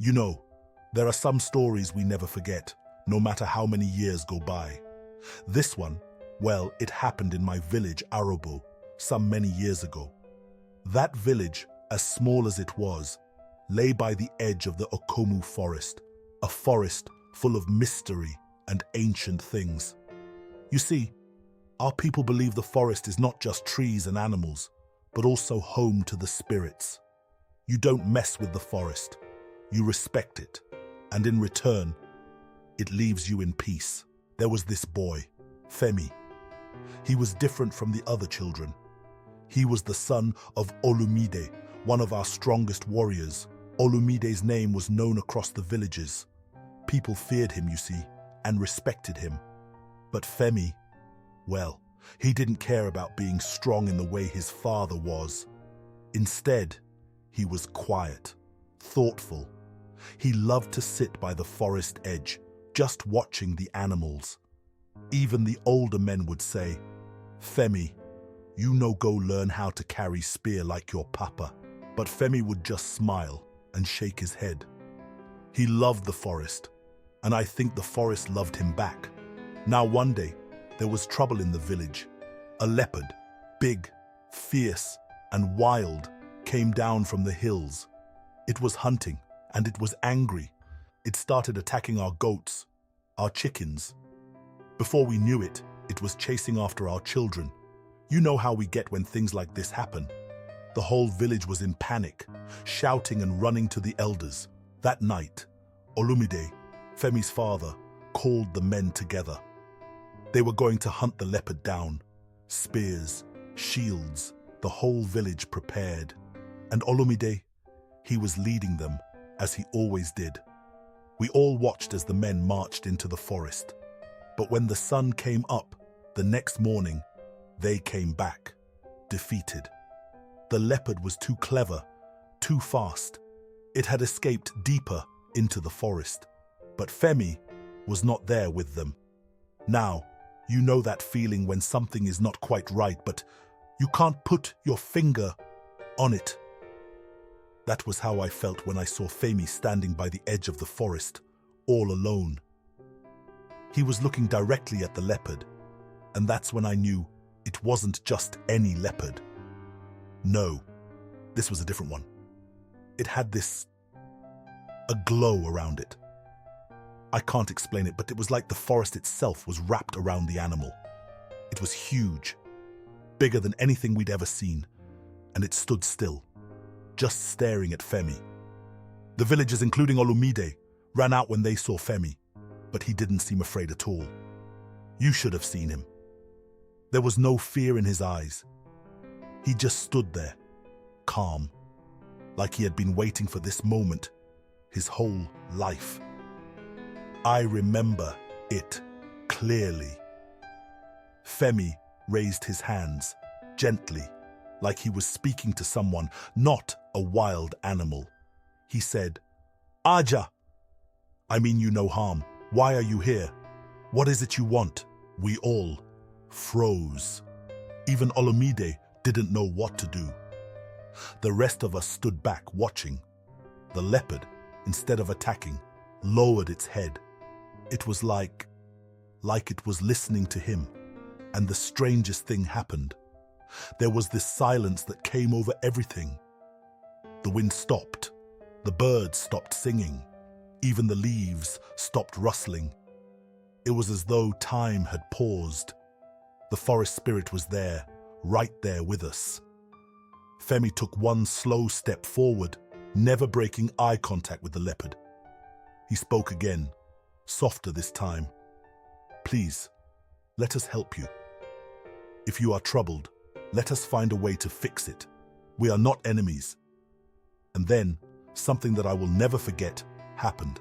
You know, there are some stories we never forget, no matter how many years go by. This one, well, it happened in my village, Arobo, some many years ago. That village, as small as it was, lay by the edge of the Okomu Forest, a forest full of mystery and ancient things. You see, our people believe the forest is not just trees and animals, but also home to the spirits. You don't mess with the forest, you respect it, and in return, it leaves you in peace. There was this boy, Femi. He was different from the other children. He was the son of Olumide, one of our strongest warriors. Olumide's name was known across the villages. People feared him, you see, and respected him. But Femi, well, he didn't care about being strong in the way his father was. Instead, he was quiet, thoughtful. He loved to sit by the forest edge, just watching the animals. Even the older men would say, "Femi, you no go learn how to carry spear like your papa." But Femi would just smile and shake his head. He loved the forest, and I think the forest loved him back. Now one day, there was trouble in the village. A leopard, big, fierce, and wild, came down from the hills. It was hunting, and it was angry. It started attacking our goats, our chickens. Before we knew it, it was chasing after our children. You know how we get when things like this happen. The whole village was in panic, shouting and running to the elders. That night, Olumide, Femi's father, called the men together. They were going to hunt the leopard down. Spears, shields, the whole village prepared. And Olumide, he was leading them, as he always did. We all watched as the men marched into the forest. But when the sun came up, the next morning, they came back, defeated. The leopard was too clever, too fast. It had escaped deeper into the forest. But Femi was not there with them. Now, you know that feeling when something is not quite right, but you can't put your finger on it. That was how I felt when I saw Femi standing by the edge of the forest, all alone. He was looking directly at the leopard, and that's when I knew it wasn't just any leopard. No, this was a different one. It had a glow around it. I can't explain it, but it was like the forest itself was wrapped around the animal. It was huge, bigger than anything we'd ever seen, and it stood still, just staring at Femi. The villagers, including Olumide, ran out when they saw Femi, but he didn't seem afraid at all. You should have seen him. There was no fear in his eyes. He just stood there, calm, like he had been waiting for this moment his whole life. I remember it clearly. Femi raised his hands, gently, like he was speaking to someone, not a wild animal. He said, "Aja! I mean you no harm. Why are you here? What is it you want?" We all froze. Even Olumide didn't know what to do. The rest of us stood back watching. The leopard, instead of attacking, lowered its head. It was like it was listening to him. And the strangest thing happened. There was this silence that came over everything. The wind stopped. The birds stopped singing. Even the leaves stopped rustling. It was as though time had paused. The forest spirit was there, right there with us. Femi took one slow step forward, never breaking eye contact with the leopard. He spoke again, softer this time. "Please, let us help you. If you are troubled, let us find a way to fix it. We are not enemies." And then, something that I will never forget happened.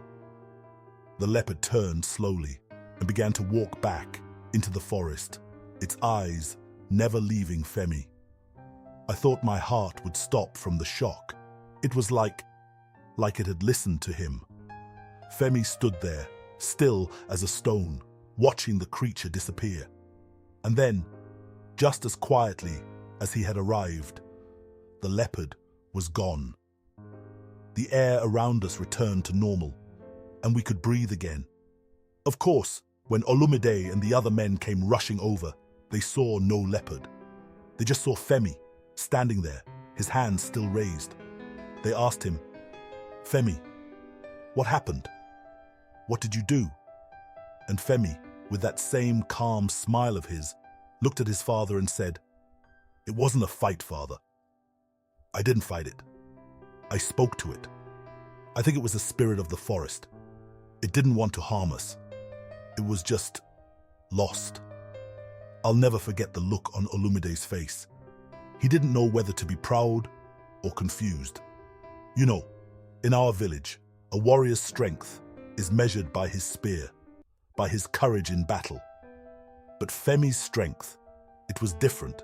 The leopard turned slowly and began to walk back into the forest, its eyes never leaving Femi. I thought my heart would stop from the shock. It was like it had listened to him. Femi stood there, still as a stone, watching the creature disappear. And then, just as quietly as he had arrived, the leopard was gone. The air around us returned to normal, and we could breathe again. Of course, when Olumide and the other men came rushing over, they saw no leopard. They just saw Femi, standing there, his hands still raised. They asked him, "Femi, what happened? What did you do?" And Femi, with that same calm smile of his, looked at his father and said, "It wasn't a fight, father. I didn't fight it. I spoke to it. I think it was the spirit of the forest. It didn't want to harm us. It was just lost." I'll never forget the look on Olumide's face. He didn't know whether to be proud or confused. You know, in our village, a warrior's strength is measured by his spear, by his courage in battle. But Femi's strength, it was different.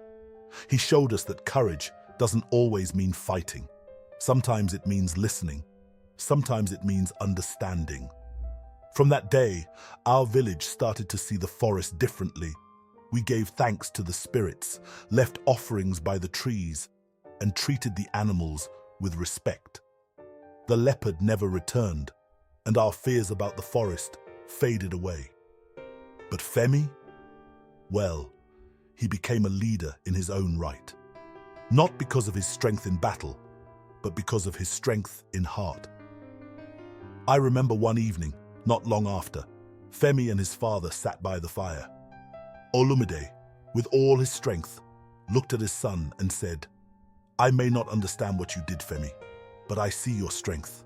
He showed us that courage doesn't always mean fighting. Sometimes it means listening. Sometimes it means understanding. From that day, our village started to see the forest differently. We gave thanks to the spirits, left offerings by the trees, and treated the animals with respect. The leopard never returned, and our fears about the forest faded away. But Femi? Well, he became a leader in his own right. Not because of his strength in battle, but because of his strength in heart. I remember one evening, not long after, Femi and his father sat by the fire. Olumide, with all his strength, looked at his son and said, "I may not understand what you did, Femi, but I see your strength.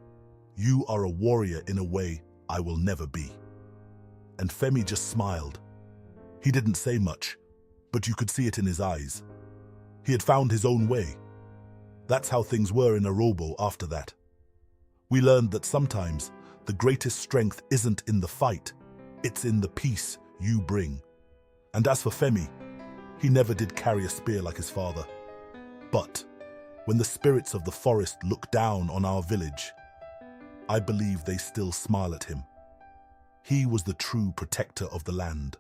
You are a warrior in a way I will never be." And Femi just smiled. He didn't say much, but you could see it in his eyes. He had found his own way. That's how things were in Arobo after that. We learned that sometimes the greatest strength isn't in the fight, it's in the peace you bring. And as for Femi, he never did carry a spear like his father. But when the spirits of the forest look down on our village, I believe they still smile at him. He was the true protector of the land.